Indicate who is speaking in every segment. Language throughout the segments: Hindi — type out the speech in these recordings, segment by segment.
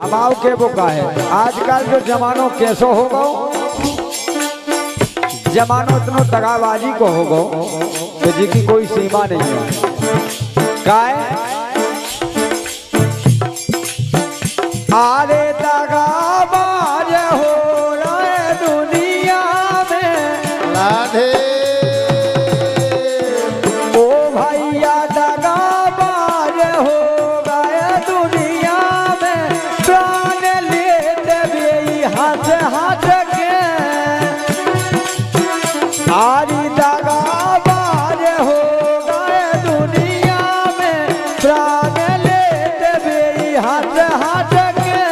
Speaker 1: अमाव के वो का है आजकल जो जमानो कैसो हो गो जमानो इतनो दगाबाजी को हो गो तो जिसकी कोई सीमा नहीं है काय आरे दगाबाज हो रहे दुनिया में
Speaker 2: राधे
Speaker 1: ओ भैया दगाबाज हो गए दुनिया में प्राण लेते भी हाथ हाथ के आरी दगाबाज हो गए दुनिया में प्राण लेते भी हाथ हाथ के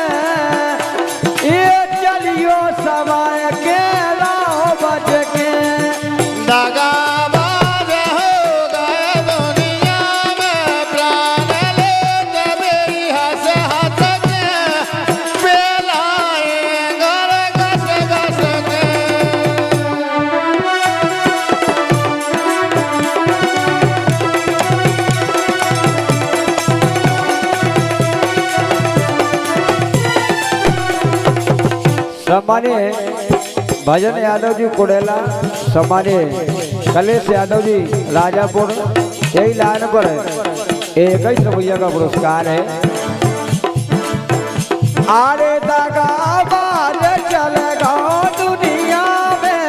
Speaker 1: ये चलियो समय के राह बच के
Speaker 2: दगाबाज हो गए दुनिया में प्राण लेते भी हंस हंस के बेलाए घर घस घस के
Speaker 1: सम्मान्य भजन यादव जी कुड़ेला सम्मान्य कलेश यादव जी राजापुर यही लाइन पर 21 रुपया का पुरस्कार है। आरे दगाबाज चलेगा दुनिया में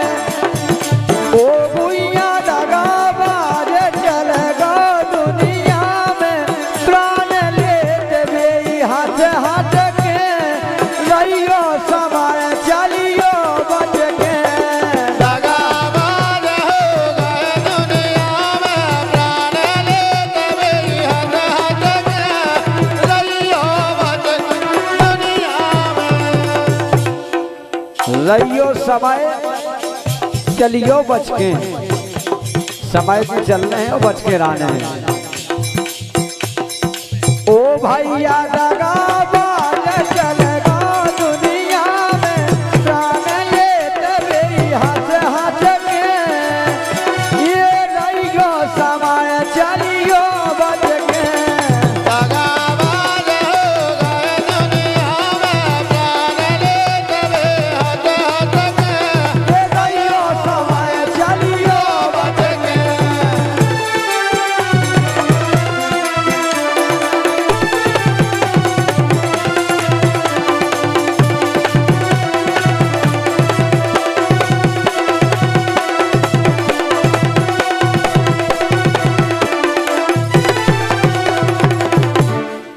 Speaker 1: ओ भुइया दगाबाज चलेगा दुनिया में प्राण लेते भी हाथ हाथ के रहियो समय चलियो बच के
Speaker 2: दगाबाज हो गए दुनिया में प्राण लेते भी हंस हंस के रहियो बच दुनिया में
Speaker 1: रहियो समय चलियो बच के समय भी चलने हैं और बच के रहने हैं। ओ भैया दगाबाज चलेगा दुनिया में प्राण लेते भी हाथ हाथ के ये रहियो समय चलियो बच के
Speaker 2: दगाबाज हो गए दुनिया में प्राण लेते भी हंस हंस के
Speaker 1: ये रहियो समय चलियो बच के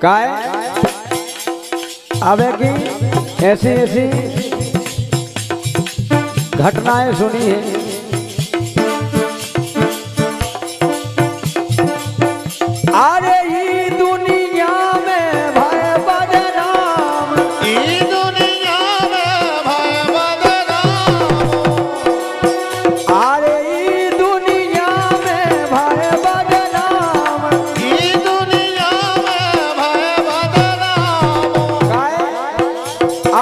Speaker 1: काय अबे की ऐसी ऐसी घटनाएं सुनी है। अरे ये दुनिया में भय बदनाम
Speaker 2: ई दुनिया में भय बदनाम
Speaker 1: अरे ये दुनिया में भय बदनाम
Speaker 2: ई दुनिया में भय बदनाम
Speaker 1: काय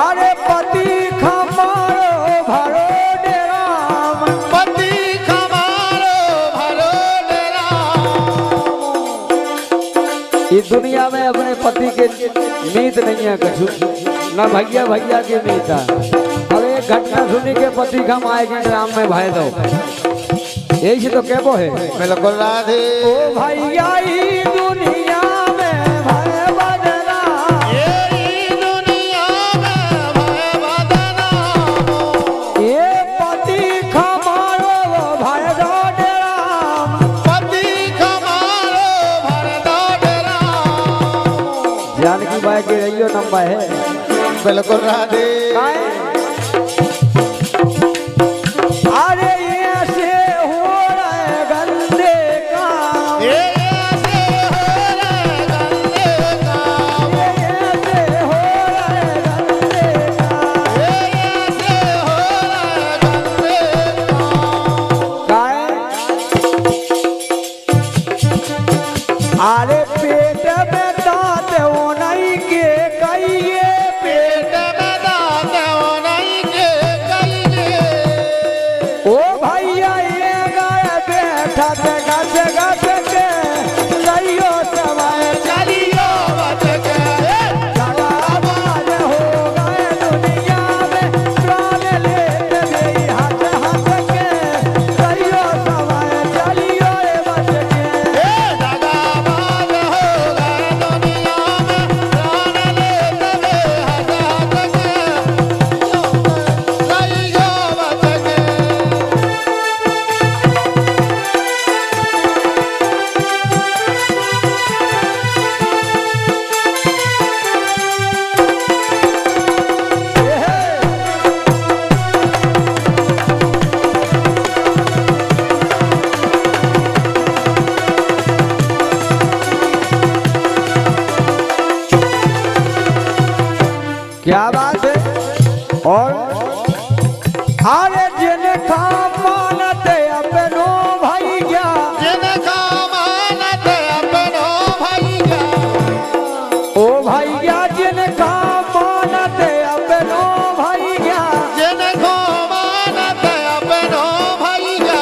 Speaker 1: अरे पति खमारो भरो डेराम
Speaker 2: पति खमारो भरो डेराम
Speaker 1: ये दुनिया में अपने पति के मीत नहीं है कछु न भैया भैया के मीत है। अब एक घटना सुनी के पति खम आएगी ड्राम में भाई दो यही से तो कहबो है
Speaker 2: बिल्कुल राधे
Speaker 1: ओ भैया ई दुनिया में भय बदनाम
Speaker 2: ये दुनिया में भय बदनाम
Speaker 1: ये पति खमारो भय दो डेराम
Speaker 2: पति खमारो भर दो डेराम
Speaker 1: जानकी बाई के रहियो नंबर है
Speaker 2: बिल्कुल राधे
Speaker 1: काय? अरे ऐसे हो रहे गंदे काम
Speaker 2: ये ऐसे हो रहे गंदे काम
Speaker 1: ये ऐसे हो रहे गंदे काम
Speaker 2: ये ऐसे हो रहे गंदे काम
Speaker 1: काय? अरे पेट में दांत हो नहीं के कहिए
Speaker 2: पेट में दांत हो
Speaker 1: क्या बात है। और अरे जिनका मानते अपनो भैया,
Speaker 2: जिनका मानत अपनो भैया,
Speaker 1: ओ भैया जिनका मानते अपनो भैया,
Speaker 2: जिनको मानत अपनो भैया,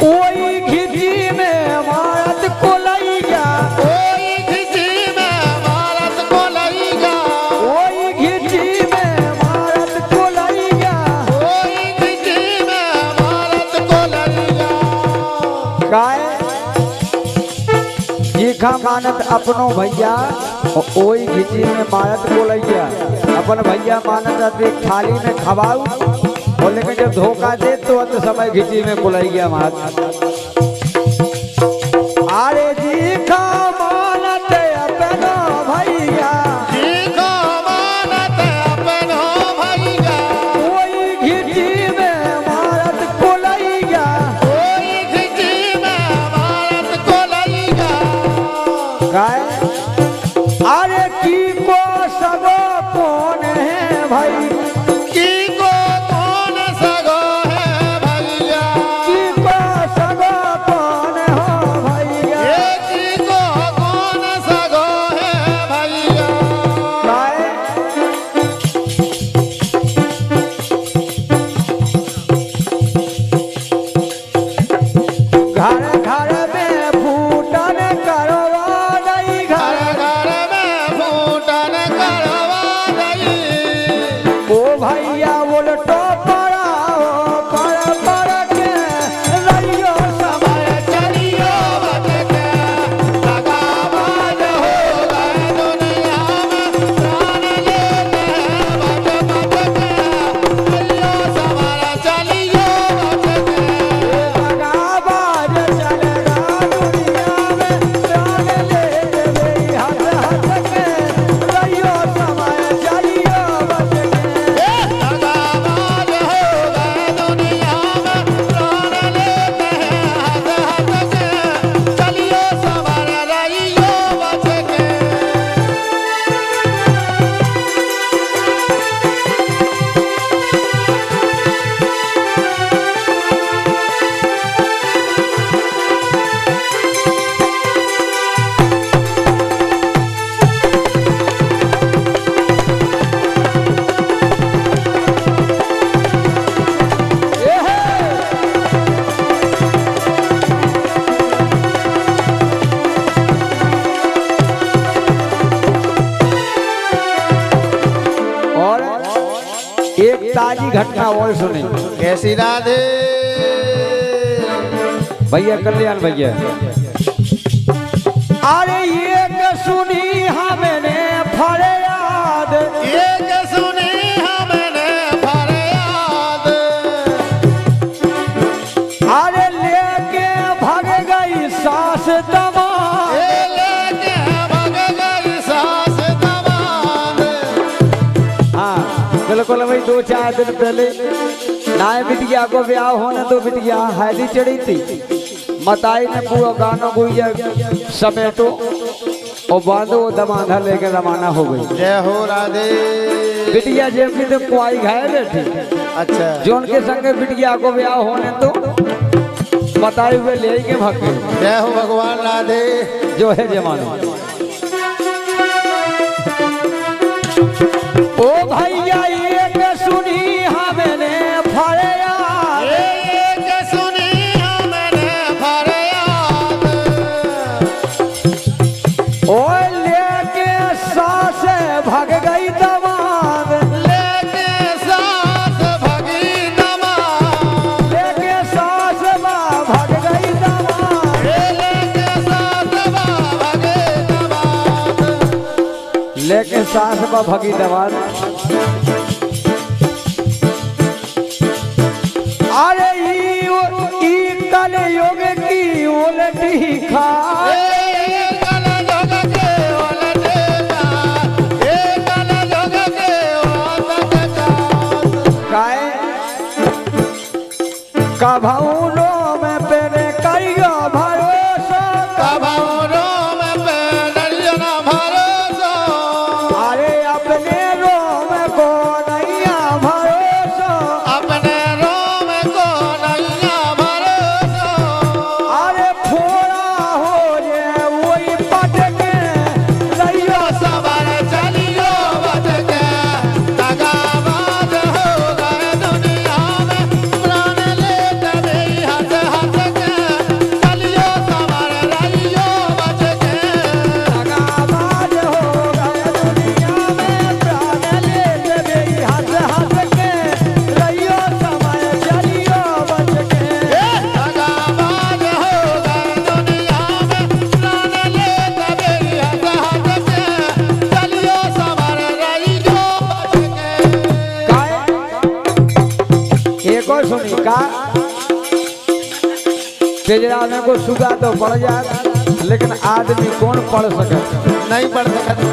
Speaker 1: ओई घिची में मारत को लैया,
Speaker 2: कोई खिची में भारत को लईगा,
Speaker 1: ओई घिची में मारत को लैया।
Speaker 2: कोई खिची में भारत को लईगा।
Speaker 1: काय जीखा मानत अपनो भैया, ओई घिची में मारत को लैया। अपन भैया मानत अति थाली में खवाऊ, और लेकिन जब धोखा दे तो अंत समय घिची में बुलैया मारत। अरे जीखा मानत अपनो भैया,
Speaker 2: जिनको मानत अपनो भैया,
Speaker 1: ओई घिची में मारत को लैया।
Speaker 2: कोई खिची में भारत को लईगा।
Speaker 1: काय अरे की को सबो कौन है भाई,
Speaker 2: की को कौन सगो है भैया,
Speaker 1: की को सबो कौन हो भैया।
Speaker 2: ये की को कौन सगो है भैया।
Speaker 1: काय घर घर में फूटन करवा दई,
Speaker 2: घर
Speaker 1: घर
Speaker 2: घर में फूटन करवा दई।
Speaker 1: ओ भैया उल्टो पड़ाओ पर के रहियो समय।
Speaker 2: चलियो बच के दगाबाज हो गए दुनिया में, प्राण लेते हैं बच बच के। चलियो सवार चलियो बच के।
Speaker 1: दगाबाज चलेगा दुनिया में, प्राण ले देवे हंस हंस के रहियो समय चलियो बच के।
Speaker 2: दगाबाज हो गए दुनिया में, प्राण लेते हैं हंस हंस के। चलियो सवार रहियो बच के।
Speaker 1: और एक ताजी घटना और सुनी
Speaker 2: कैसी राधे
Speaker 1: भैया, कल्याण भैया। अरे ये सुनी हमने फरियाद,
Speaker 2: एक सुनी हमने फरियाद।
Speaker 1: अरे लेके भाग गई सास दमाद।
Speaker 2: ये लेके भग गई सास दमाद।
Speaker 1: हाँ बिल्कुल भाई, 2-4 दिन पहले नाय बिटिया को ब्याह होने तो बिटिया हल्दी चढ़ी थी। मताई ने पूरा गाना गुइया समेटो और बांधो, दमाधा लेके रवाना हो गई।
Speaker 2: जय हो राधे।
Speaker 1: बिटिया जेब की तो कुआई घाय बैठी,
Speaker 2: अच्छा
Speaker 1: जो उनके संग बिटिया को ब्याह होने तो मताई हुए ले के भाग गए।
Speaker 2: जय हो भगवान राधे।
Speaker 1: जो है जमाना। ओ भैया एक सुनी हमने फरियाद,
Speaker 2: एक सुनी हमने फरियाद।
Speaker 1: ओ लेके सास भाग गई दमाद,
Speaker 2: लेके सास भगी दमाद।
Speaker 1: लेके सास भाग गई दमाद।
Speaker 2: लेके सास भगे दमाद।
Speaker 1: लेके सास भगी दमाद। अरे ई कल युग की उल्टी खा, कभौनो में पेने करियो भरोसा, अरे अपने पिंजरा में को सुगा तो पड़ जाए, लेकिन आदमी कौन पढ़ सके?
Speaker 2: नहीं पढ़ सकते।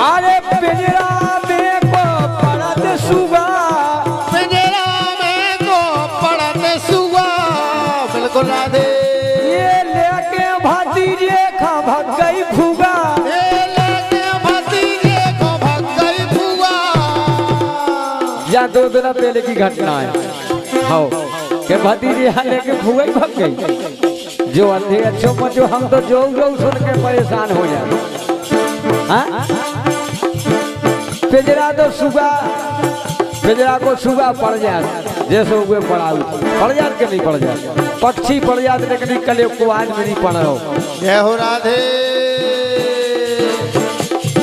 Speaker 1: अरे पिंजरा में को पड़त सुगा,
Speaker 2: पिंजरा में को पड़त सुगा, बिल्कुल राधे।
Speaker 1: ये लेके भतीजे खा भग गई फुगा,
Speaker 2: ये लेके भतीजे को भग गई फुगा।
Speaker 1: या 2 दिन पहले की घटना है। हाँ के भतीजे यहाँ लेके फुगा ही भग गई। जो अंधे अच्छो मचो हम तो जो सुन के परेशान हो जाए। हाँ? पिंजरा तो सुगा, पिंजरा को सुगा पड़ जाए, जैसे हुए पड़ाऊ पड़ जात के नहीं पड़ जाए, पक्षी पड़ जाते लेकिन कल को आज में नहीं पड़ रहा।
Speaker 2: जय हो राधे।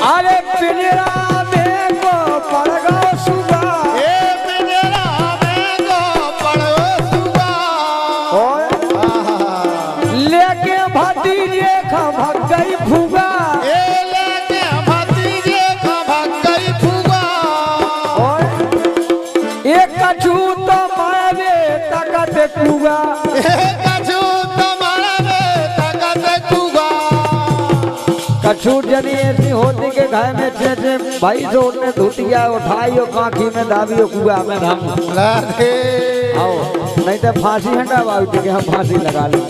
Speaker 1: अरे पिंजरा में को पड़ गो सुगा,
Speaker 2: ये पिंजरा में को पड़ो सुगा।
Speaker 1: लेके भतीजे खा भग गई फुगा,
Speaker 2: ये लेके भतीजे को भग गई फुगा।
Speaker 1: एक कछू तो मारे तकत कुगा,
Speaker 2: कछु तुम्हारा में तकत कुगा।
Speaker 1: कछू जनी ऐसी होती के घर में छे भाई जोड़ ने धुतिया उठाई और काखी में दाबी और कुआ में हम
Speaker 2: राधे।
Speaker 1: आओ नहीं तो फांसी हटा बाबू के हम फांसी लगा ली।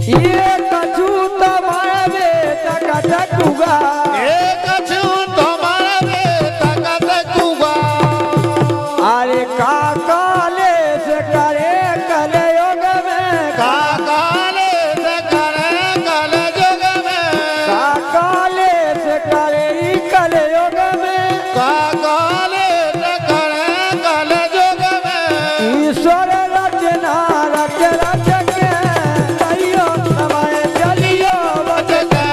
Speaker 1: ये कछू तो मारे तकत कुगा,
Speaker 2: ये कछु तुम्हारा में तकत कुगा।
Speaker 1: अरे काकाले से करे कले योग में,
Speaker 2: काकाले से करे कल जुग में।
Speaker 1: काकाले से करे ई कले योग में,
Speaker 2: काकाले से करे कल जुग में।
Speaker 1: ईश्वर रचना रच रच के अइयो समय चलियो
Speaker 2: बच के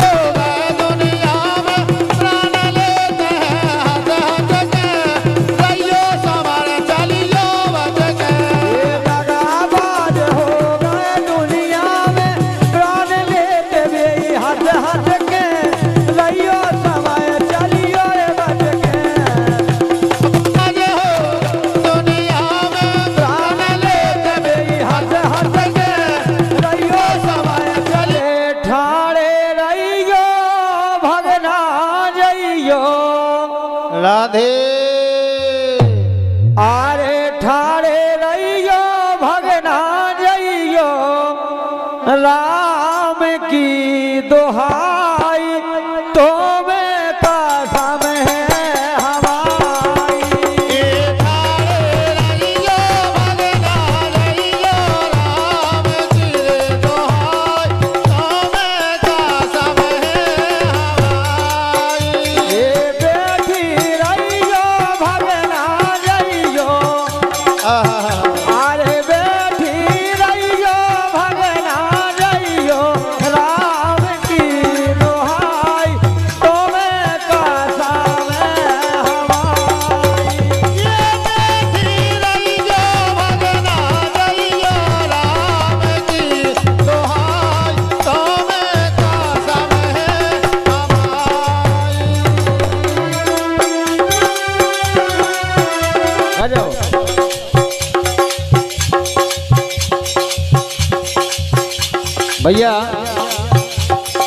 Speaker 2: हो गए दुनिया में प्राण लेते हैं हंस हंस के। रहियो संभाल चलियो बच के।
Speaker 1: ये दगाबाज हो गए दुनिया में, प्राण लेते वे हंस हंस के, रहियो समय चलियो रे बच के।
Speaker 2: आज हो दुनिया में प्राण लेते
Speaker 1: वे हंस हंस के, रहियो समय चले ठाड़े रहियो भगना जइयो।
Speaker 2: राधे।
Speaker 1: आरे ठाड़े रहियो भगना जइयो, राम की दोहाई तो में कसम है हमारी।
Speaker 2: ये थारे रहियो भगना रहियो, राम की दोहाई तुम्हें कसम है हमारी।
Speaker 1: ये बैठी रहियो भगना जइयो, आरे बैठी रहियो भगना जइयो, राम की दोहाई तो में कसम है हमारी।
Speaker 2: ये बैठी रहियो भगना रहियो, राम की दोहाई तुम्हें कसम है हमारी।
Speaker 1: आ जाओ। भैया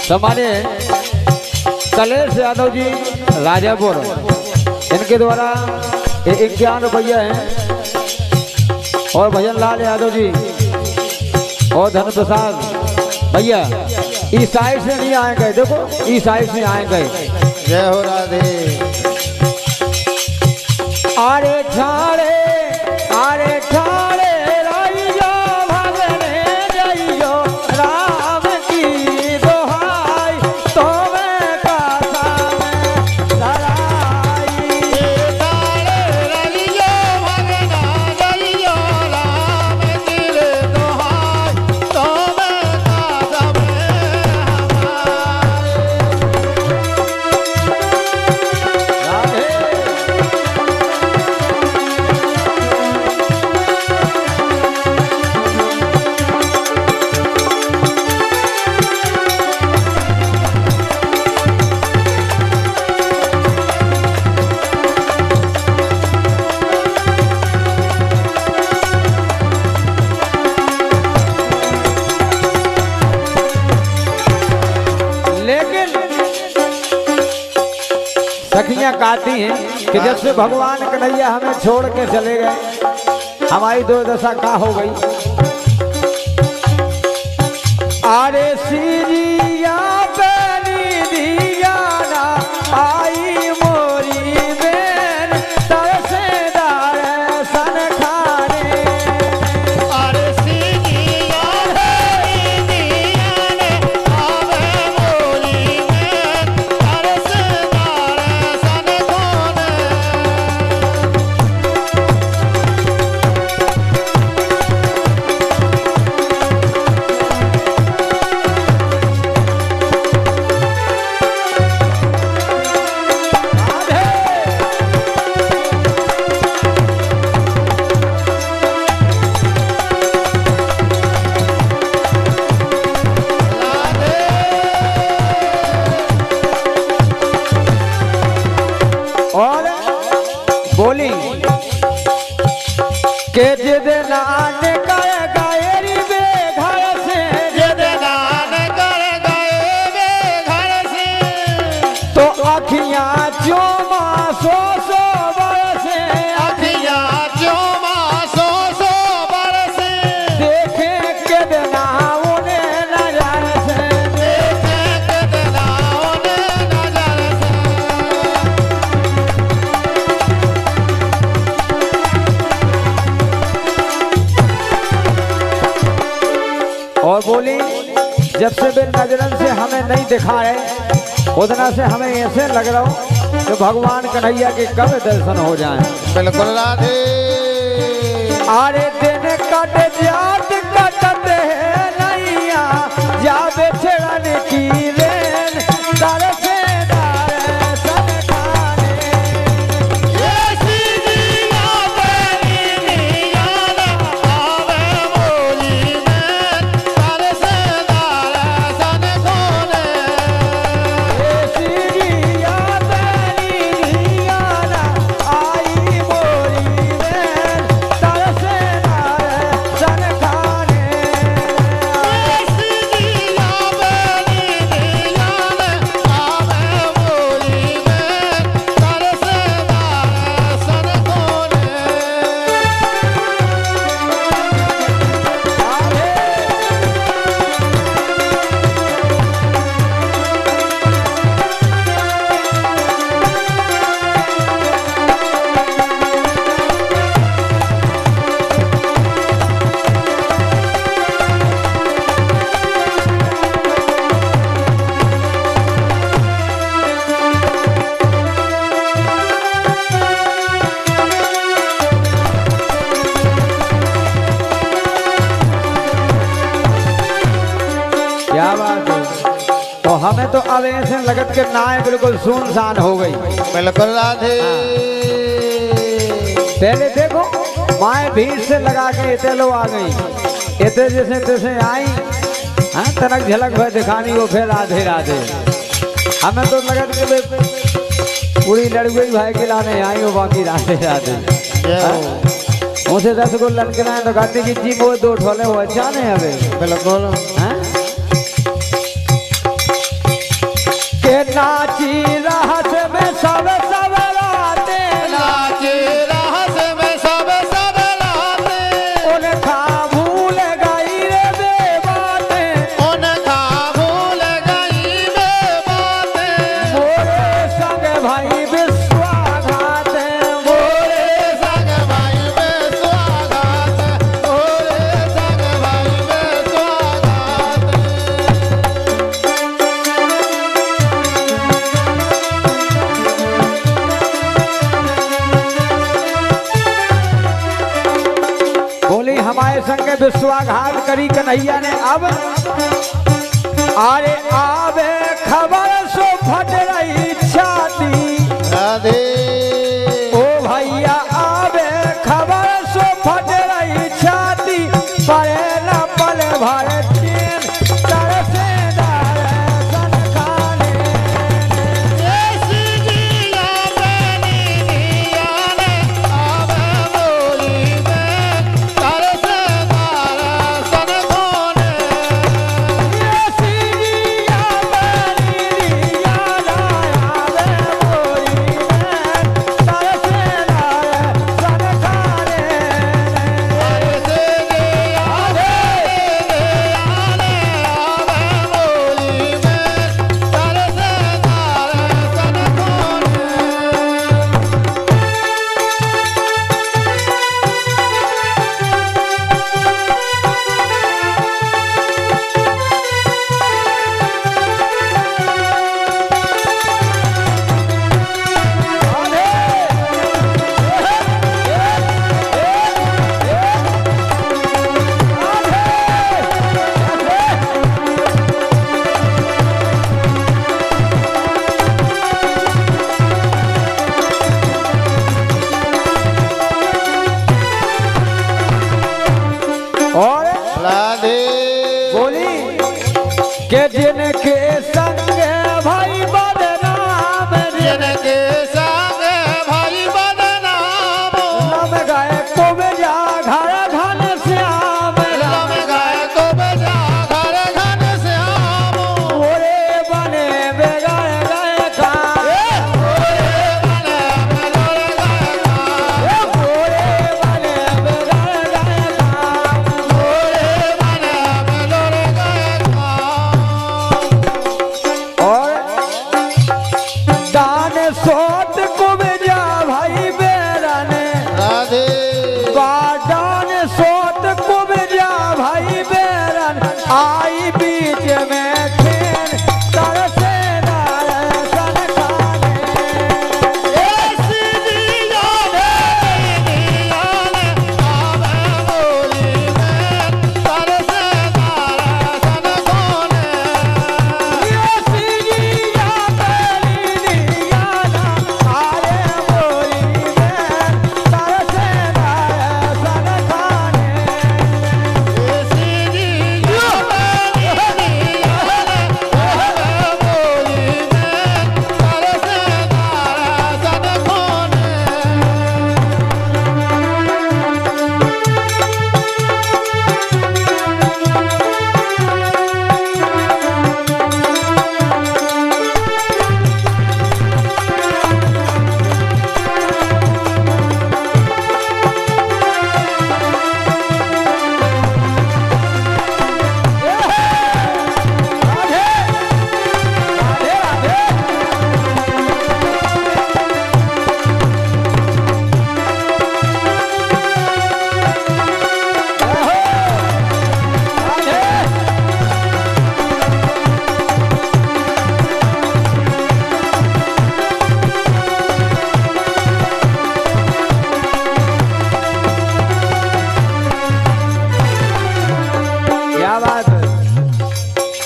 Speaker 1: हमारे कलेश यादव जी राजापुर, इनके द्वारा 51 रुपया है, और भजन लाल यादव जी और धन प्रसाद भैया इस साइड से नहीं आए गए, देखो इस साइड से आए गए।
Speaker 2: जय हो राधे।
Speaker 1: आरे ठाड़े रहियो भगने जइयो, राम की दोहाई तो में कसम धराई।
Speaker 2: ये थारे रहियो भगना रहियो, राम की दोहाई तुम्हें कसम है हमारी।
Speaker 1: राधे। कहती हैं कि जब से भगवान कन्हैया हमें छोड़ के चले गए हमारी दुर्दशा का हो गई। अरे सीरिया बनी दिया ना आई मोरी बेन तरसे दर्शन खाने।
Speaker 2: अरे सीनिया बनी दिया ना आवे मोरी बेन तरसे दर्शन खाने।
Speaker 1: और बोली के जिद नान कर गायरी बे घर से
Speaker 2: जिद नान कर गए वे घर से।
Speaker 1: तो अखियां चूमा सो बरसे
Speaker 2: अखियाँ चूमा सौ बरसे।
Speaker 1: देखे के दिना उन्हें नजर से।
Speaker 2: देखे कितनाओं ने नजर से।
Speaker 1: और बोली जब से वे नजरन से हमें नहीं दिखा रहे उतना से हमें ऐसे लग रहा हो कि भगवान कन्हैया के कब दर्शन हो जाएं।
Speaker 2: बिल्कुल राधे।
Speaker 1: आरे दिन कट जात कटत है नैया जावे छड़न की रेन तरसे दर्शन खाने।
Speaker 2: ये सीनिया बनी दिया ना आवे मोरी बेन तरसे दर्शन खाने।
Speaker 1: ए सीरिया बनी दियाना आई मोरी बेन तरसे दर्शन खाने।
Speaker 2: ये सीनिया बनी दिया ना आवे मोरी बेन तरसे दर्शन खाने।
Speaker 1: क्या बात है। तो हमें तो अब ऐसे लगत के नाय बिल्कुल सुनसान हो गई।
Speaker 2: बिल्कुल राधे।
Speaker 1: पहले देखो माए भीड़ से लगा के इतने लोग आ गई इतने जैसे तैसे आई हाँ तनक झलक भर दिखानी वो फिर राधे राधे। हमें तो लगत के वे पूरी लड़ुई भाई के लाने आई हो बाकी राधे राधे। उसे 10 को लड़कना है तो कहती कि जी वो 2 ठोले वो अच्छा नहीं हमें।
Speaker 2: बिल्कुल।
Speaker 1: हाँ? के नाची रहस में सब राते
Speaker 2: नाचे रहस में सब लाते।
Speaker 1: उनका भूल गई रे बे बातें।
Speaker 2: उनका भूल गई वे बातें।
Speaker 1: मोरे संग भाई विश्वाघात
Speaker 2: मोरे संग भाई में स्वागत। मोरे संग भाई में स्वागत।
Speaker 1: बोली हमारे संग विश्वाघात करी कन्हैया ने अब अरे आवे खबर सो फट रही छाती।
Speaker 2: राधे।
Speaker 1: ओ भैया आवे खबर सो फट रही छाती परे न पल भर चैन तरसे दर्शन खाने।
Speaker 2: ये सीनिया बनी दिया ना आवे मोरी बेन तरसे दर्शन खाने।
Speaker 1: ये सीरिया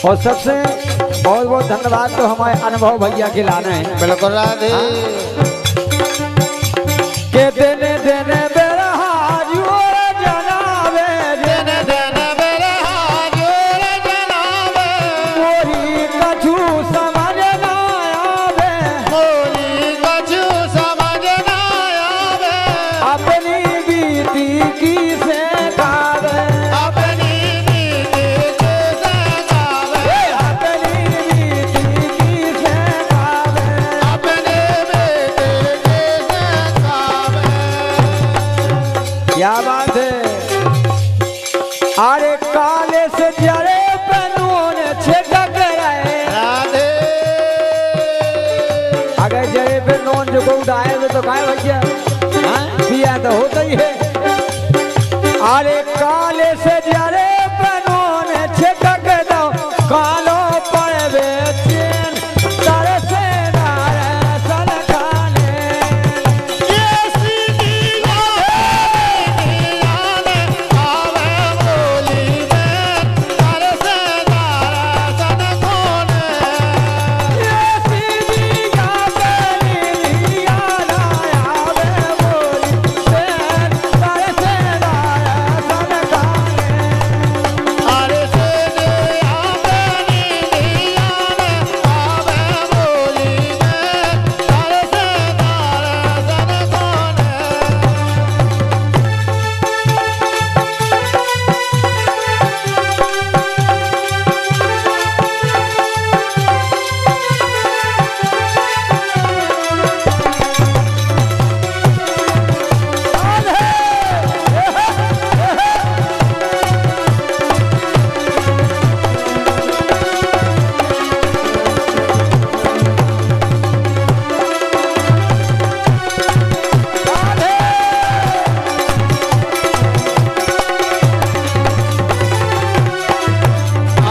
Speaker 1: और सबसे बहुत बहुत धन्यवाद तो हमारे अनुभव भैया के लाना है।
Speaker 2: बिल्कुल राधे
Speaker 1: के देने देने बेरा हाजियो जनावे
Speaker 2: देने देने बेरे हाजूर जनावे
Speaker 1: मोरी कछु समझ ना आवे
Speaker 2: मोरी कछु समझ ना आवे
Speaker 1: अपनी बीती की से गावे
Speaker 2: अपनी नीति से गावे
Speaker 1: अपनी बीती की से गावे
Speaker 2: अपने बेटे से गावे
Speaker 1: क्या बात है। अरे काले से जड़े पनून छिटक रहे
Speaker 2: राधे
Speaker 1: अगर जड़े पे नून जो को उड़ाए हुए तो काय भैया पिया तो होता ही है। अरे काले से जड़े पनून छिटक दो कालो पड़वे चैन तर से नारे सन खाने
Speaker 2: ये सीधी आवे बोली में कर से दारा सन कोने
Speaker 1: ये सीधी गाली आला आवे बोली चैन तर से नारे सन खाने
Speaker 2: अरे से आवे नीलिया में आवे बोली में कर से दारा सन कोने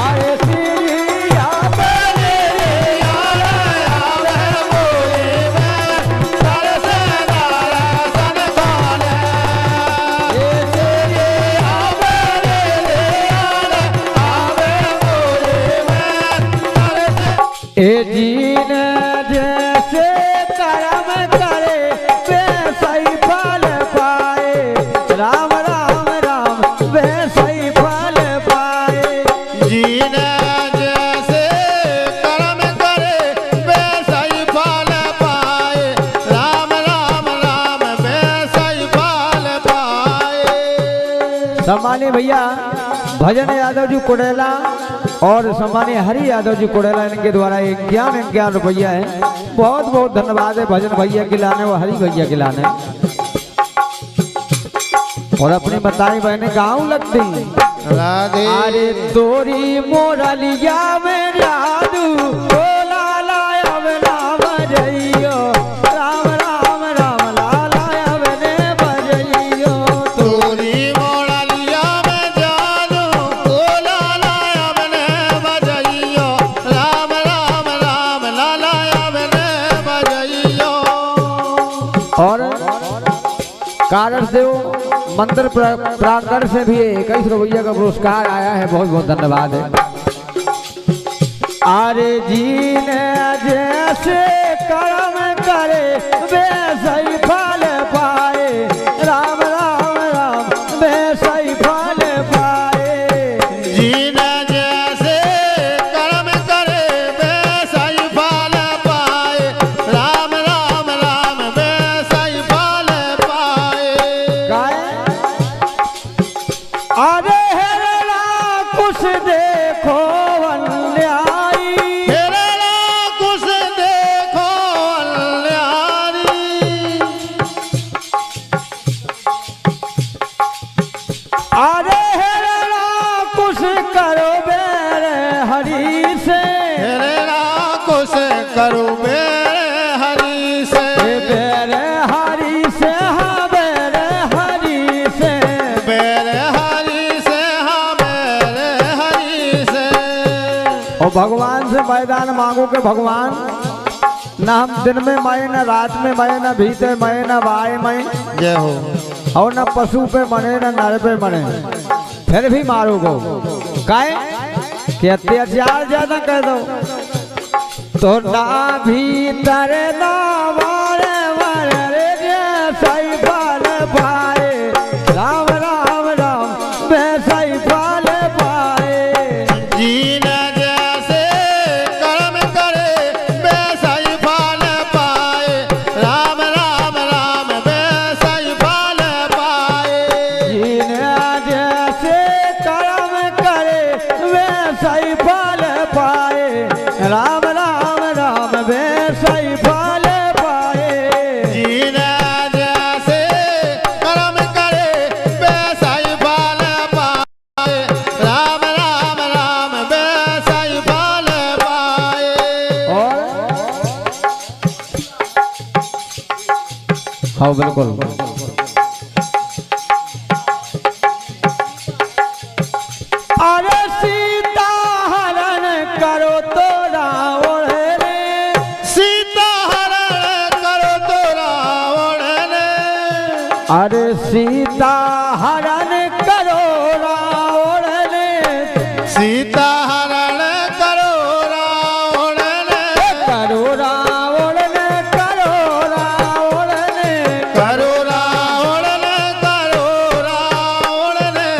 Speaker 1: आए सीधी आवे ए जीन जैसे कर्म करे वैसा ही फल पाए राम राम राम वैसा ही फल पाए
Speaker 2: जीने जैसे कर्म करे वैसा ही फल पाए राम राम राम वैसा ही फल पाए
Speaker 1: सम्मानीय भैया भजन यादव जी कुड़ेला और सम्मानीय हरि यादव जी कुड़ेला इनके द्वारा 51 रुपया है। बहुत बहुत धन्यवाद है भजन भैया के लाने और हरि भैया के लाने। और अपनी बताई बहने गाँव लगती
Speaker 2: राधे
Speaker 1: अरे तोरी मोरलिया में जादू बोला लाया नाम जइयो राम राम राम लाया ने बजइयो
Speaker 2: तोरी मोड़लिया में जानू बोला लाया बने बजइयो राम राम राम लाया बने बजइयो
Speaker 1: और कारण देव मंदिर प्रांगण से भी 21 रुपया का पुरस्कार आया है। बहुत बहुत धन्यवाद है। अरे जीने जैसे कर्म करे वैसा ही फल पाए राम राम राम वैसा ही फल पाए
Speaker 2: जीना जैसे कर्म करे वैसा ही फल पाए राम राम राम वैसा ही फल पाए
Speaker 1: गाय अरे हेरा कुछ देखो अन्यायी
Speaker 2: हेरा कुछ देखो अन्यारी
Speaker 1: अरे हेरा कुछ करो बेरे हरि से
Speaker 2: हेरा कुछ करो मेरे हरि से
Speaker 1: बेरे हरि से हाँ बेरे हरि से
Speaker 2: मेरे हरि से हाँ मेरे हरि से
Speaker 1: और भगवान से मैदान मांगो के भगवान न हम दिन में मए न रात में मए न भीते मए न बाए मए
Speaker 2: जय हो
Speaker 1: और न पशु पे मने न नर पे मने फिर भी मारोगो काहे कि अत्याचार ज्यादा कर दो तो ना भीतर ना वारे वारे रे जैसाई फल पाए राम राम राम वैसाई फल पाए
Speaker 2: जीने जैसे कर्म करे वैसा ही फल पाए राम राम राम वैसा ही फल पाए
Speaker 1: जीने जैसे कर्म करे वैसा ही फल पाए राम राम राम वैसा ही फल पाए
Speaker 2: जीने जैसे कर्म करे वैसा ही फल पाए राम राम राम वैसा ही फल पाए
Speaker 1: और हाँ बिल्कुल अरे सीता हरण करो तो रावण रे
Speaker 2: सीता हरण करो तो रावण ने
Speaker 1: अरे सीता हरण करो रावण ने
Speaker 2: सीता हरण करो रावण ने
Speaker 1: करो रावण ने करो रावण ने
Speaker 2: करो रावण ने करो रावण ने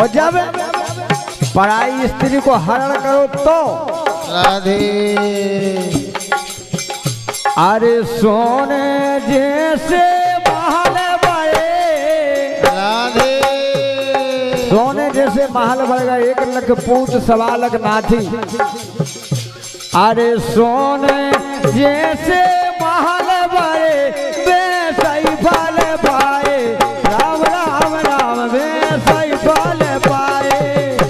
Speaker 1: और जब पराई स्त्री को हरण करो तो
Speaker 2: राधे
Speaker 1: अरे सोने जैसे महल बड़े
Speaker 2: राधे
Speaker 1: सोने जैसे महल बढ़ेगा 1 लाख पूत 1.25 लाख नाथी अरे सोने जैसे महल बड़े वैसाई फल पाए राम राम राम वैसाई फल पाए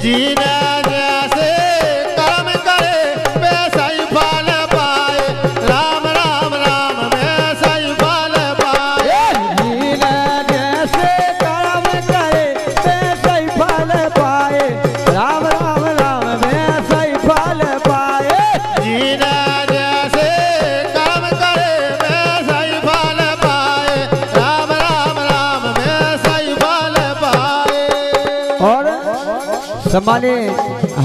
Speaker 2: जीने जैसे कर्म करे वैसा ही फल पाए राम राम राम वैसा ही फल पाए
Speaker 1: जीने जैसे कर्म करे वैसाई फल पाए राम राम राम वैसाई फल पाए
Speaker 2: जीने जैसे कर्म करे वैसा ही फल पाए राम राम राम वैसा ही फल पाए
Speaker 1: और सम्मानीय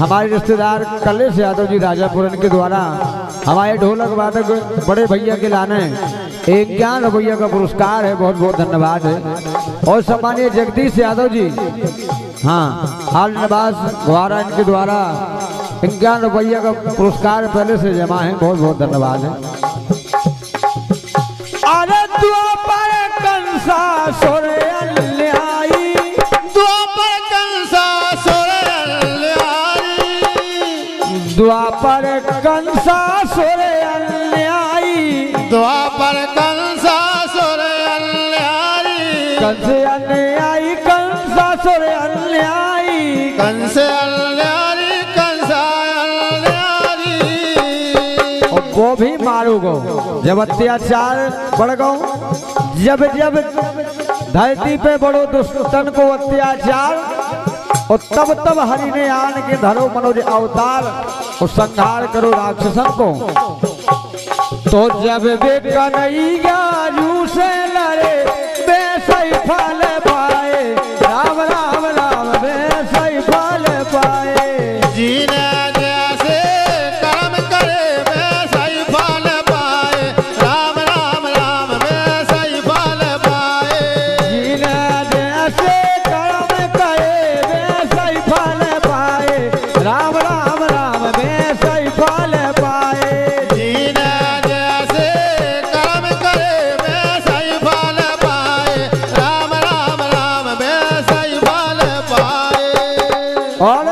Speaker 1: हमारे रिश्तेदार कलेश यादव जी राजापुरन के द्वारा हमारे ढोलक वादक बड़े भैया के लाने 51 रुपया का पुरस्कार है बहुत बहुत धन्यवाद है और सम्मानीय जगदीश यादव जी हाँ हाल निवास द्वारा इनके द्वारा 51 रुपया का पुरस्कार पहले से जमा है बहुत बहुत धन्यवाद है अरे द्वापर कंसा सोरे अन्यायी
Speaker 2: द्वापर कंसा
Speaker 1: द्वापर कंसा सोरे अन्यायी
Speaker 2: द्वापर कंसा सुर अन्यारी
Speaker 1: कंस अन्यायी कंसा सोरे अन्यायी
Speaker 2: कंस अन्यारी कंसा अन्यारी
Speaker 1: और वो भी मारूगो जब अत्याचार बढ़ गो जब जब धरती पे बड़ो दुष्टन को अत्याचार और तब तब हरि ने आन के धरो मनोज अवतार और संहार करो राक्षसन को तो जब वे कन्हैया जू से लड़े वैसे फल पाए राम राम राम वैसे फल पाए
Speaker 2: जीने जैसे कर्म करे वैसा ही फल पाए राम राम राम वैसा ही फल पाए
Speaker 1: जीने जैसे कर्म करे वैसे फल पाए राम राम राम वैसे फल पाए
Speaker 2: जीने जैसे कर्म करे वैसा ही फल पाए राम राम राम वैसा ही फल पाए
Speaker 1: और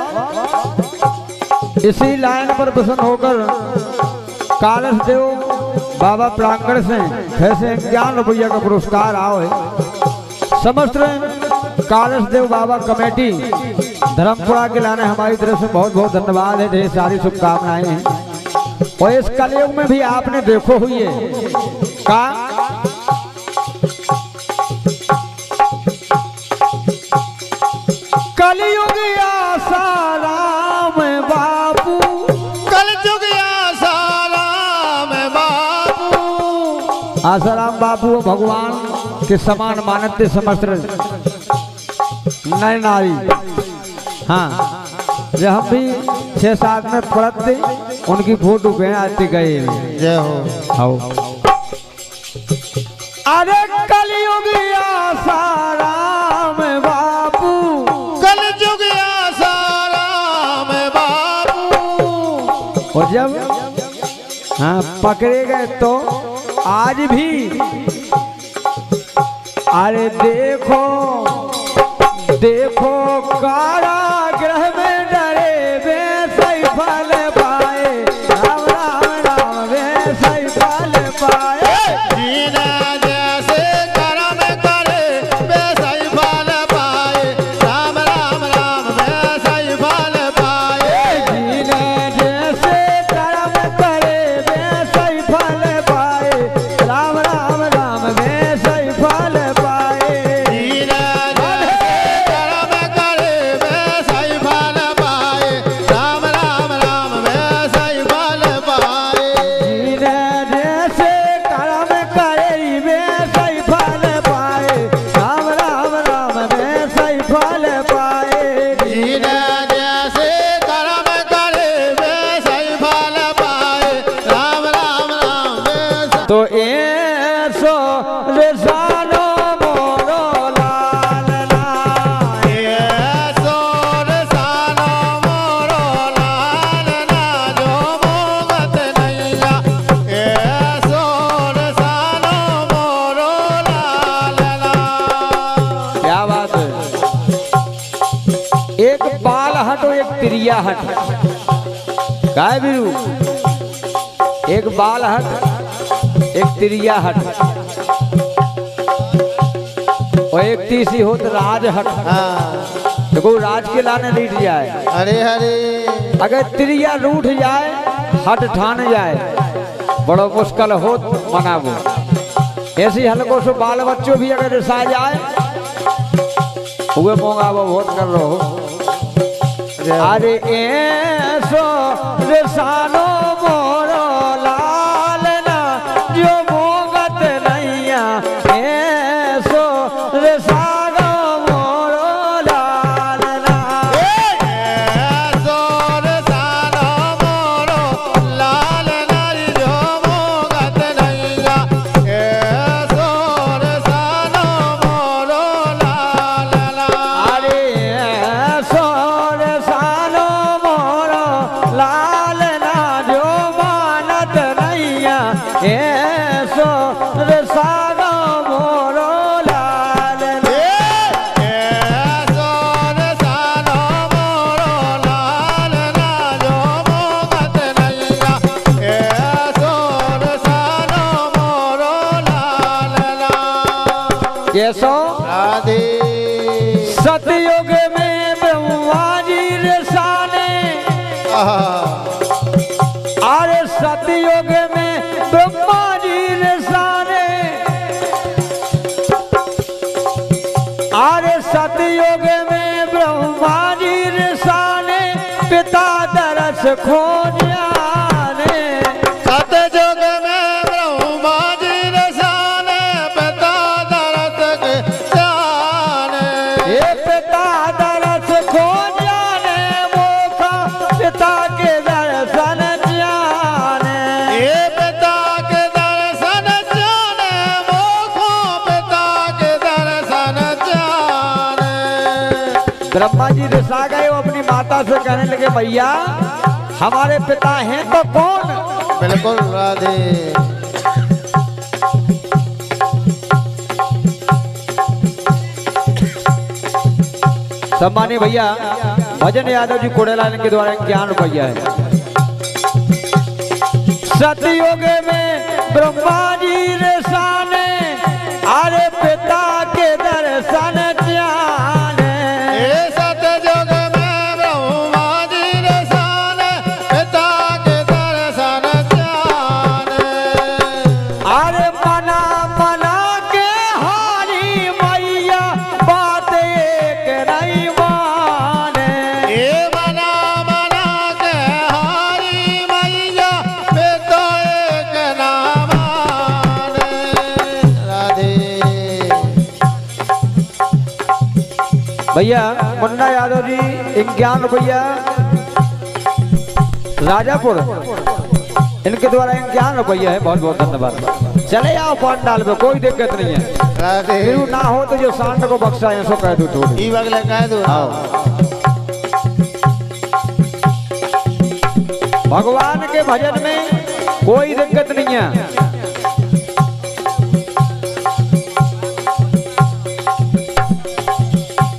Speaker 1: इसी लाइन पर प्रसन्न होकर कालस देव बाबा प्रांगण से ऐसे 51 रुपया का पुरस्कार आओ है समस्त कालस देव बाबा कमेटी धर्मपुरा के लाने हमारी तरफ से बहुत बहुत धन्यवाद है ढेर सारी शुभकामनाएं हैं और इस कलयुग में भी आपने देखो हुई है का कलयुग आसा राम बाबू
Speaker 2: कल जुग आसाराम बाबू
Speaker 1: आसाराम बाबू भगवान के समान मानते समस्त नर नारी हाँ जब हम भी 6-7 में पड़ते उनकी फोटो पे आती गई।
Speaker 2: जय हो।
Speaker 1: आओ। अरे कलयुग आसाराम बापू,
Speaker 2: कलयुग आसाराम बापू।
Speaker 1: और जब हाँ पकड़े गए तो आज भी अरे देखो देखो कारागृह में डरे वे सही फल पाए, राम राम राम वे सही फल पाए।
Speaker 2: जीना जैसे कर्म करे वैसा ही फल पाए, राम राम राम वैसा ही फल पाए।
Speaker 1: जीना जैसे कर्म करे वैसा ही फल पाए, राम राम राम वैसा ही फल पाए।
Speaker 2: जीना जैसे कर्म करे वैसा ही फल पाए, राम राम राम वैसा ही फल पाए।
Speaker 1: जीना जैसे कर्म करे वैसा ही फल पाए, राम राम राम वैसा ही फल पाए।
Speaker 2: जीना जैसे कर्म करे वैसा ही फल पाए, राम राम राम वैसा।
Speaker 1: तो ऐसो रेसानो मोरो लाल लाल,
Speaker 2: सोर सानो मोरो लाल ना जो मोगत नैया, सोर सानो मोरो लाल ना।
Speaker 1: क्या बात है। एक बाल हट और एक तिरिया हट, काय बीरू, एक बाल हट एक तिरिया हट और एक तीसरी हो तो राज हट।
Speaker 2: हाँ,
Speaker 1: देखो राज के लाने लीट जाए,
Speaker 2: हरे हरे।
Speaker 1: अगर तिरिया रूठ जाए हट ठान जाए बड़ा मुश्किल हो मनाबो। ऐसी हल्को सो बाल बच्चों भी अगर रिसा जाए हुए मोंगा वो बहुत कर रहो। अरे ऐसो रिसानो मोरो लाल ना जो मोगत नैया, ऐसो रिसानो मोरो लाल ना।
Speaker 2: सोर सानो मोरो लाल नारी जो मोगत नैया, सोर सानो मोरो लाल ना।
Speaker 1: अरे ऐसो रिसानो मोरो लाल ना जो मानत नैया, ऐसो रिसानो मोरो लाल ना।
Speaker 2: सोर सानो मोरो लाल ना जो मोगत नैया, सोर सानो मोरो लाल ना।
Speaker 1: कैसो
Speaker 2: राधे।
Speaker 1: सतयुग में ब्रह्मा जी रिसाने, अरे सतयुग में ब्रह्मा जी रिसाने, अरे सतयुग में ब्रह्मा जी रिसाने, पिता दरस खो जाने।
Speaker 2: सतयुग में ब्रह्मा जी रसाने, पिता दरस के जाने।
Speaker 1: ये पिता दरस खो जाने, मोखा पिता के दर्शन जाने।
Speaker 2: ये पिता के दर्शन जाने, मोखो पिता के दर्शन जाने।
Speaker 1: ब्रह्मा जी रिसा गए, वो अपनी माता से कहने लगे भैया हमारे पिता हैं तो कौन।
Speaker 2: बिल्कुल राधे।
Speaker 1: सम्मानीय भैया भजन यादव जी कोड़ेलाल के द्वारा 51 रुपया है। सतयुग में ब्रह्मा जी रिसाने, अरे पिता के दर्शन जाने।
Speaker 2: ये सतयुग में ब्रह्मा जी रसाने, पिता के दर्शन जाने।
Speaker 1: अरे मना मना के हारी मैया बात एक नहीं माने।
Speaker 2: ये मना मना के हारी मैया, पिता एक ना माने। राधे।
Speaker 1: भैया मुन्ना यादव जी 51 रुपया राजापुर इनके द्वारा 51 रुपया है। बहुत बहुत धन्यवाद। चले आओ पंडाल में, कोई दिक्कत नहीं है।
Speaker 2: राधे
Speaker 1: फिर ना हो तो जो सांड को बक्सा है सो कह दो थोड़ी।
Speaker 2: ई बगले कह दो।
Speaker 1: भगवान के भजन में कोई दिक्कत नहीं है।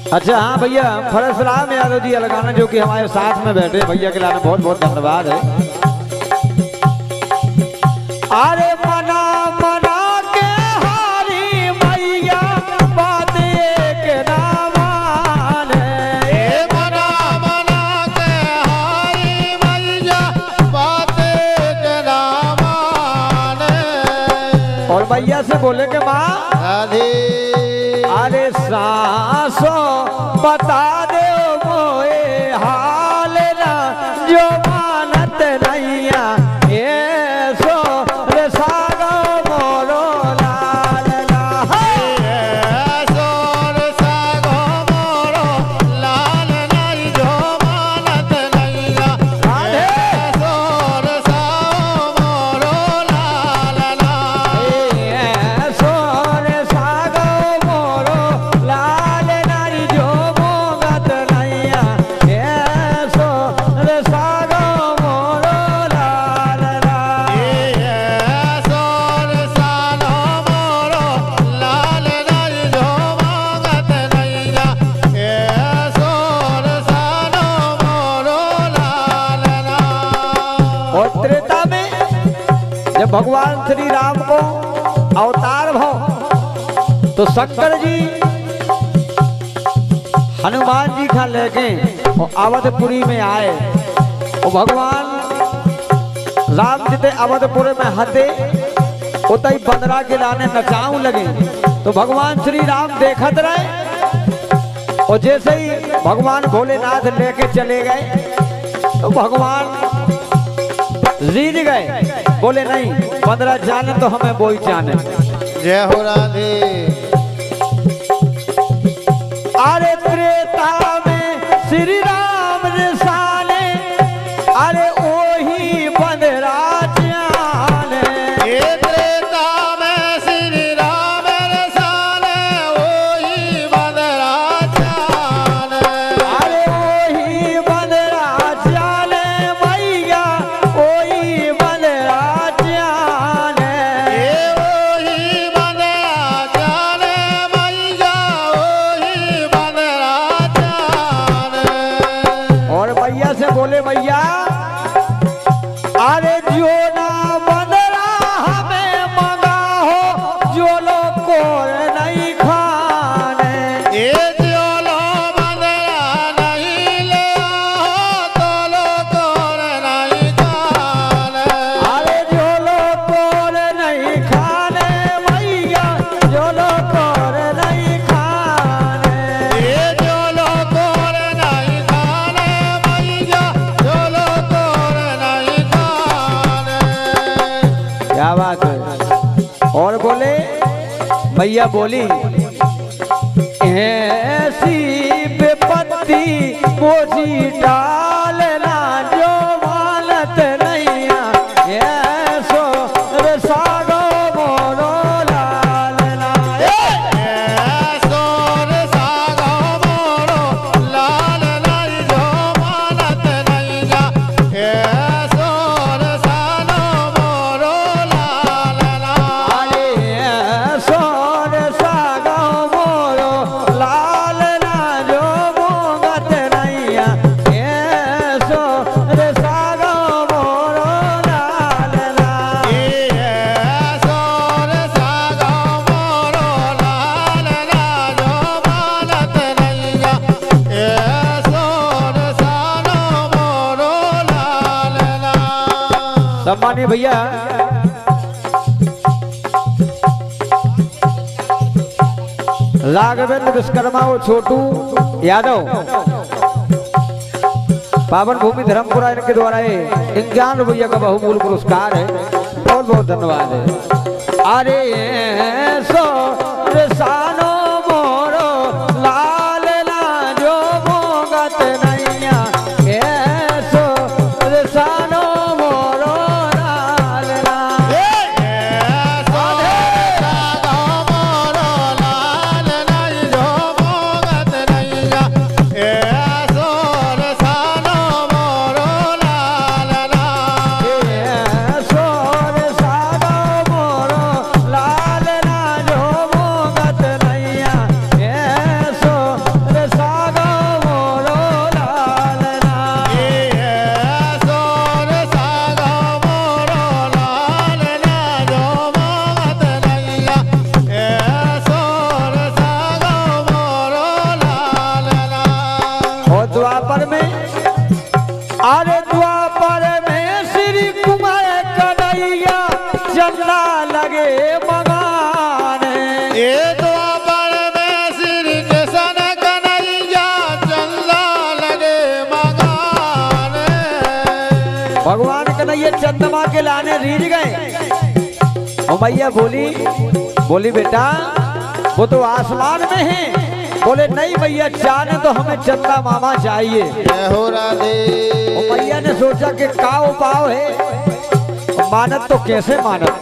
Speaker 1: अच्छा हाँ भैया, फरसराम यादव जी अलगाना जो कि हमारे साथ में बैठे भैया के लाने बहुत बहुत धन्यवाद है। अरे मना मना के हारी मैया बात के नामान है।
Speaker 2: मना मना के हारी मैया बात के नामान है।
Speaker 1: और भैया से बोले के माँ
Speaker 2: राधे
Speaker 1: अरे सांसो बता दे मोए हाल ना जो मानत नैया ये सो रे सागो मोरो लाल ना
Speaker 2: सोर सागो मोरो लाल नहीं जो मानत नैया। सोर सागो मोरो लाल ना
Speaker 1: सो रे सागो मोरो लाल नारी जो मोगत नैया ये सो रे सागो मोरो लाल ना
Speaker 2: सोर सालो मोरो लाल नहीं जो मांगत नैया। सोर सालो मोरो लाल ना।
Speaker 1: और त्रेता में जब भगवान श्री राम को अवतार भाव तो शंकर जी हनुमान जी का लेके और अवधपुरी में आए और भगवान राम जी ते अवधपुर में हते उतई बंदरा के लाने नचाऊ लगे तो भगवान श्री राम देखत रहे और जैसे ही भगवान भोलेनाथ लेके चले गए तो भगवान रीझ गए, बोले नहीं 15 जाने तो हमें वो ही जाने।
Speaker 2: जय हो राधे।
Speaker 1: अरे त्रेता में श्री राम रिसाने अरे ओही बंदरा जाने।
Speaker 2: त्रेता में श्री राम रसाने वही बंदरा जाने।
Speaker 1: अरे ओही बंदरा जाने मैया ओही बंदरा जाने।
Speaker 2: वही बंदरा जाने मैया वही बंदरा जाने।
Speaker 1: और भैया से बोले भैया अरे जो ना बंदरा हमें मंगा हो जो लोग को नहीं खाने।
Speaker 2: जोलो बंदरा नहीं ले आओ तो लोग नहीं खाने।
Speaker 1: अरे जो लोग को नहीं खाने भैया जो लोग को नहीं खाने।
Speaker 2: जोलो नहीं खाने मैया जोलो नहीं खाने।
Speaker 1: क्या बात है। और बोले भैया बोली ऐसी विपत्ति बोझी डालना जो मानत नैया ऐसो रे सागो मोरो लालना।
Speaker 2: सोर सागो मोरो लाल नहीं जो मानत नैया। सोर सालो मोरो लाल ना।
Speaker 1: ऐसो रे सागो मोरो लालना जो मोगत नैया ऐसो रे सागो मोरो लालना।
Speaker 2: सोर सागो मोरो लाल ना जो मानत नैया। सोर सालो मोरो लाल ना।
Speaker 1: सम्मानीय भैया राघवेंद्र विश्वकर्मा और छोटू यादव पावन भूमि धर्मपुरा इनके द्वारा 51 रुपया का बहुमूल्य पुरस्कार है। बहुत बहुत धन्यवाद है। अरे सो रे सानो मोरो लाल ना जो मोगत नैया ऐसो रे सानो चंदा लगे मगाने।
Speaker 2: ये द्वापर में श्री कृष्ण कन्हैया चंदा लगे मगाने।
Speaker 1: भगवान कन्हैया चंद्रमा के लाने रीझ गए। और मैया बोली बेटा वो तो आसमान में है। बोले नहीं भैया चांद तो हमें चंदा मामा चाहिए।
Speaker 2: जय हो राधे।
Speaker 1: और मैया ने सोचा कि का उपाय है, मानत तो कैसे मानत।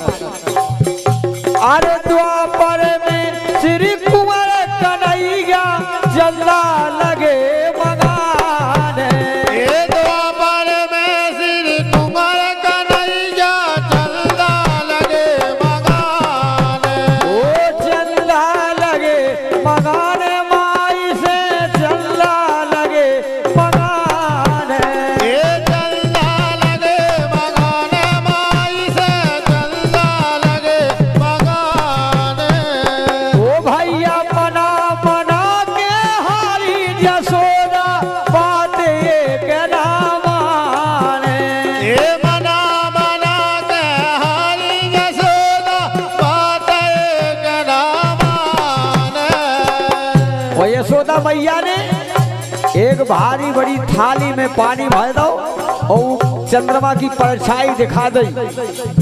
Speaker 1: अरे द्वापर में श्री कुंवर कन्हैया चंदा लगे मगाने।
Speaker 2: ये द्वापर में श्री कुंवर कन्हैया चंदा लगे मगाने।
Speaker 1: ओ चंदा लगे मगाने, माई से चंदा लगे मगाने।
Speaker 2: ये चंदा लगे मगाने, माई से चंदा लगे मगाने।
Speaker 1: ओ भैया मना मना के हारी जसोदा बात एक ना माने।
Speaker 2: ये मना मना के हरि यशोदा बात एक ना माने।
Speaker 1: और यशोदा मैया ने एक भारी बड़ी थाली में पानी भर दो और चंद्रमा की परछाई दिखा दी।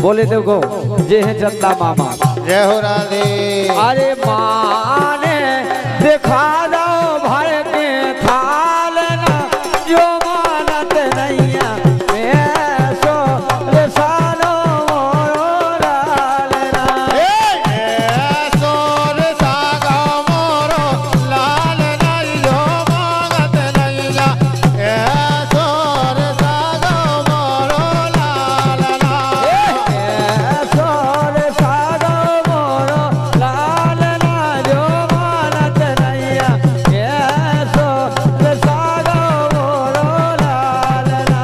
Speaker 1: बोले देखो ये है चंदा मामा।
Speaker 2: जय हो राधे।
Speaker 1: अरे माने दिखा दो भर के थाल ना, जो मानत नैया मैं सो सालो डालना।
Speaker 2: सोर सागा मोरो लाल नाई जो मांगत नैया। सोर सागा मोरो लाल नाई।
Speaker 1: सोर सागो मोरो लाल ना, जो मानत नैया सोर सागो मोरो लाल ना।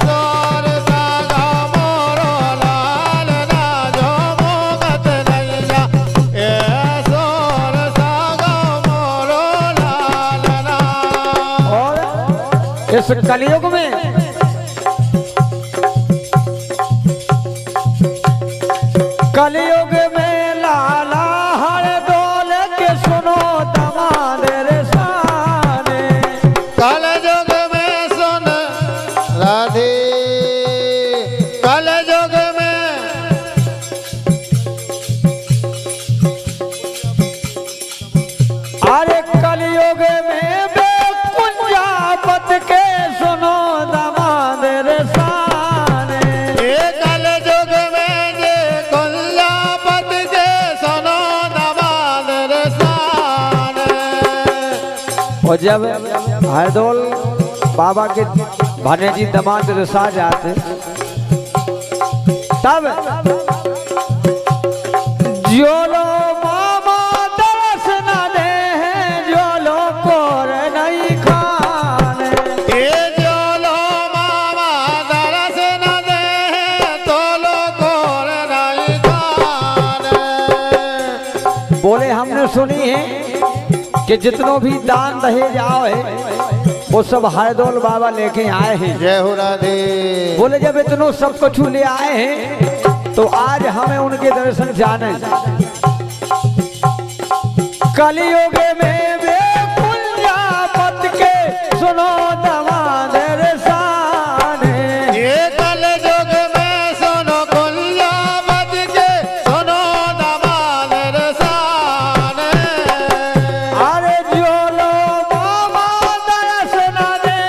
Speaker 2: सोर सागा मोरो लाल ना, जो मांगत नैया। सोर सागा मोरो लाल ना।
Speaker 1: और इस कलयुग में लाला हर डोल के सुनो दमाद रे साने।
Speaker 2: कल युग में सुन राधे। कल युग में
Speaker 1: अरे कलयुग में बेकुंजापत के सुनो दमाद रे साने।
Speaker 2: ये कल युग में जे कुल्लापत के सुनो दमाद रसान।
Speaker 1: और जब हरदौल बाबा के भानेजी दमाद रसा जाते तब जोलो मामा दरस न दे, जोलो कोर नहीं खाने।
Speaker 2: ये जो लो मामा दरस न दे, तो लो कोर नहीं खाने।
Speaker 1: बोले हमने सुनी है कि जितनों भी दान दहेज आओ है वो सब हरदौल बाबा लेके आए हैं।
Speaker 2: जय हो राधे।
Speaker 1: बोले जब इतनों सब कुछ ले आए हैं तो आज हमें उनके दर्शन जाने। कलयुग में बेकुंजापत के सुनो दमाद रे साने।
Speaker 2: ये कल युग में सुनो कुल्लापत के सुनो दमाद रसान।
Speaker 1: अरे जोलो मामा दरस न दे,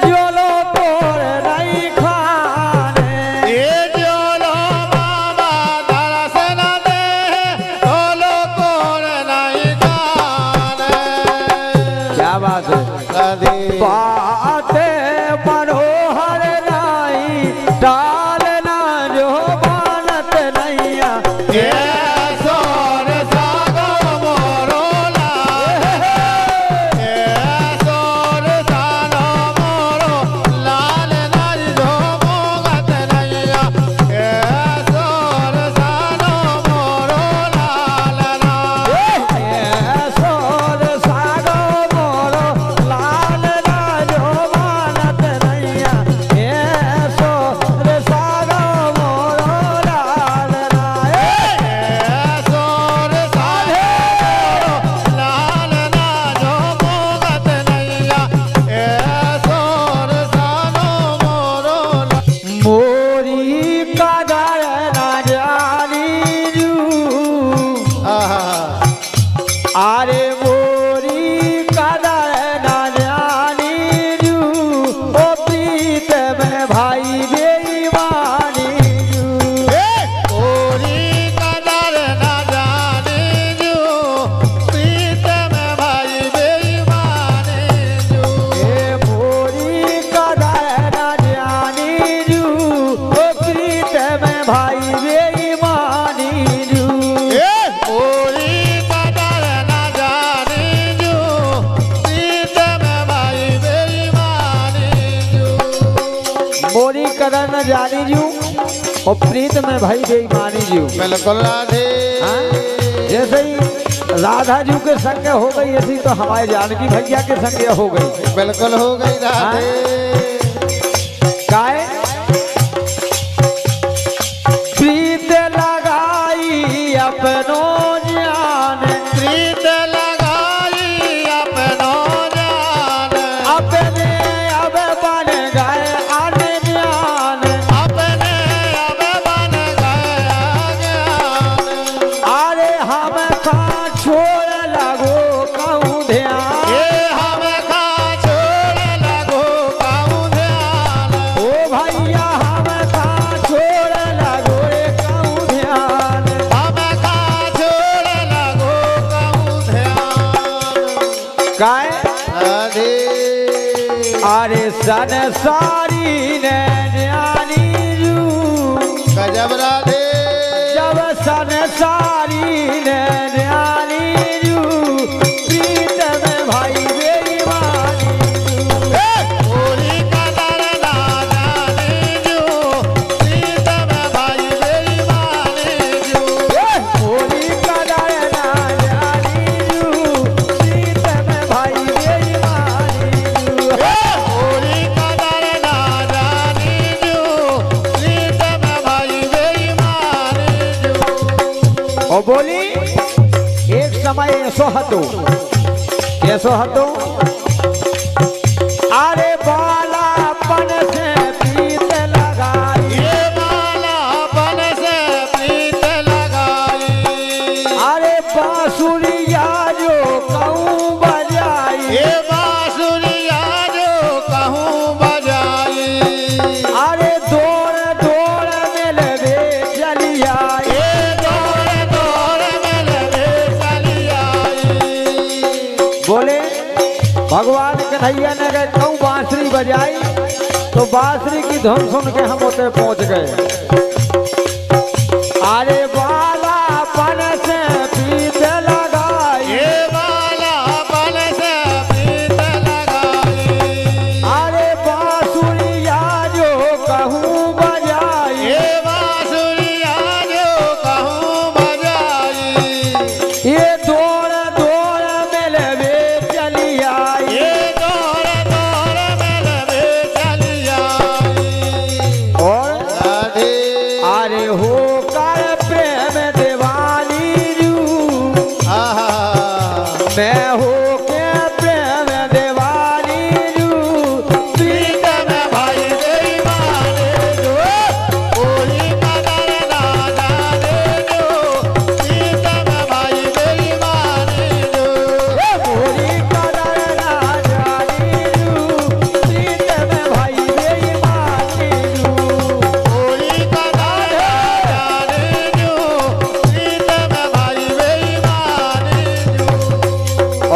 Speaker 1: जोलो कोर नहीं खाने।
Speaker 2: ये जो लो मामा दरस न दे, तो लो कोर नहीं खाने।
Speaker 1: क्या बात है।
Speaker 2: राधे।
Speaker 1: बाते मनोहर नाई डालना, जो मानत नैया
Speaker 2: ये सोर सागो मोरो लाल। ये सोर सानो मोरो लाल नारी जो मोगत नैया। ये सोर सानो मोरो लाल ना।
Speaker 1: सोर सागो मोरो लाल ना, जो भाई बेईमानी जू
Speaker 2: मोरी कदर न जानी जू प्रीत में भाई बेईमानी जू
Speaker 1: मोरी कदर न जानी जू और प्रीत में भाई बेईमानी जू।
Speaker 2: बिल्कुल राधे
Speaker 1: जैसे ही राधा जी के संग हो गई ऐसी तो हमारे जानकी भैया के संग हो गई।
Speaker 2: बिल्कुल हो गई राधे
Speaker 1: काय प्रीत लगाई अपनों जान
Speaker 2: प्रीत लगाई अपनो जान
Speaker 1: अपने अब बन गए अनजान
Speaker 2: अपने अब बन गया ज्ञान
Speaker 1: अरे हम खा छोड़ लगो कहूँ ध्यान
Speaker 2: ये हम खा छोड़ लगो कहूँ ध्यान
Speaker 1: ओ भैया हम खा छोड़ लगो कहूँ ध्यान
Speaker 2: हम खा छोड़ लगो कहूँ ध्यान
Speaker 1: काय
Speaker 2: राधे
Speaker 1: अरे संसारी ने ज्ञानी जू
Speaker 2: गजब राधे
Speaker 1: जब संसारी ने ज्ञानी जू प्रीत में भाई बेईमानी
Speaker 2: मोरी कदर ना जानी जू प्रीत में भाई बेईमानी जू
Speaker 1: मोरी कदर ना जानी जू प्रीत में भाई बेईमानी
Speaker 2: मोरी कदर ना जानी जू प्रीत में भाई बेईमानी जू
Speaker 1: और बोली एक समय ऐसो हतो कैसो हतो अरे बालापन से प्रीत लगाई
Speaker 2: ये बालापन से प्रीत लगाई
Speaker 1: अरे बांसुरिया जो कहूँ बजाई
Speaker 2: ये बांसुरिया जो कहूँ बजाई
Speaker 1: अरे दौड़ दौड़ मिलवे चली आई
Speaker 2: ये दौड़ दौड़ में लगे चली आई
Speaker 1: बोले भगवान कन्हैया ने कहा कहूँ बांसुरी बजाई तो बांसुरी की धुन सुन के हम उसे पहुंच गए। अरे बालापन से प्रीत लगाई
Speaker 2: ये बालापन से प्रीत लगाई
Speaker 1: अरे बांसुरिया जो कहूँ बजाई
Speaker 2: ये बांसुरिया जो कहूँ बजाई
Speaker 1: ये दौड़ दौड़ मिलवे चली आई
Speaker 2: ये दौड़ दौड़ में लगे चली आई
Speaker 1: और
Speaker 2: राधे
Speaker 1: अरे होकर प्रेम दीवानी जू
Speaker 2: आहा
Speaker 1: मैं होके प्रेम दीवानी जू
Speaker 2: प्रीत में भाई बेईमानी जो कोई कदर ना जाने जो प्रीत में भाई बेईमानी जो
Speaker 1: मोरी कदर ना जानी जू प्रीत में भाई बेईमानी जू
Speaker 2: कोई कदर ना जाने जो प्रीत में भाई बेईमानी जो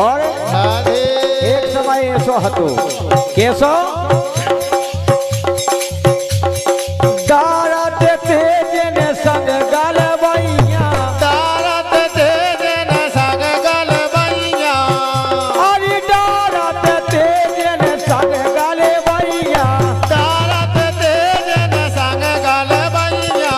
Speaker 1: और
Speaker 2: राधे
Speaker 1: एक समय ऐसो हतो कैसो दारत तेज ने संग गलबैया
Speaker 2: तारत तेज न संग गल बैया
Speaker 1: अरे दारत तेज ने संग गलबैया
Speaker 2: तारत तेज न संग गल बैया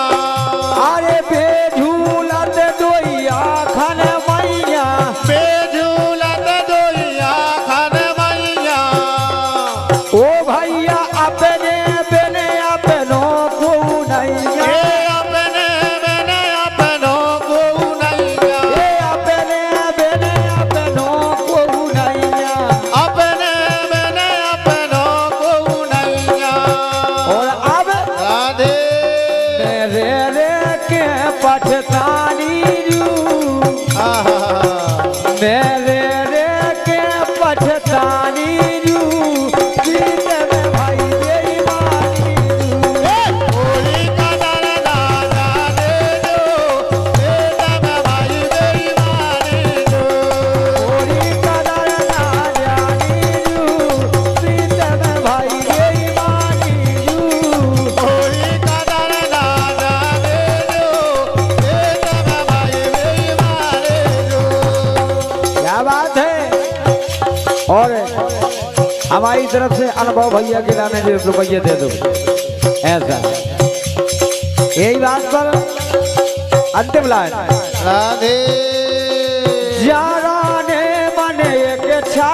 Speaker 1: अरे बेझूलत दोइया खन मैया
Speaker 2: बेझूलत दोइया खन मैया
Speaker 1: ओ भैया अपने बिने अपनों को नैया
Speaker 2: ये अपने मैंने अपनों को नैया
Speaker 1: ये अपने बिने अपनों को नैया
Speaker 2: अपने मैंने अपनों को नैया
Speaker 1: और अब
Speaker 2: राधे
Speaker 1: मेरे रे के पछतानी जू
Speaker 2: आहा
Speaker 1: मेरे रे के पछतानी जू प्रीत में भाई बेईमानी जू
Speaker 2: कोई कदर ना जाने जो प्रीत में भाई बेईमानी जो
Speaker 1: मोरी कदर ना जानी जू प्रीत में भाई बेईमानी जू
Speaker 2: कोई कदर ना जाने
Speaker 1: और हमारी तरफ से अनुभव भैया के लाने जो रुपये दे दो ऐसा। यही बात पर अंतिम लाइन
Speaker 2: राधे
Speaker 1: जाने मने के छा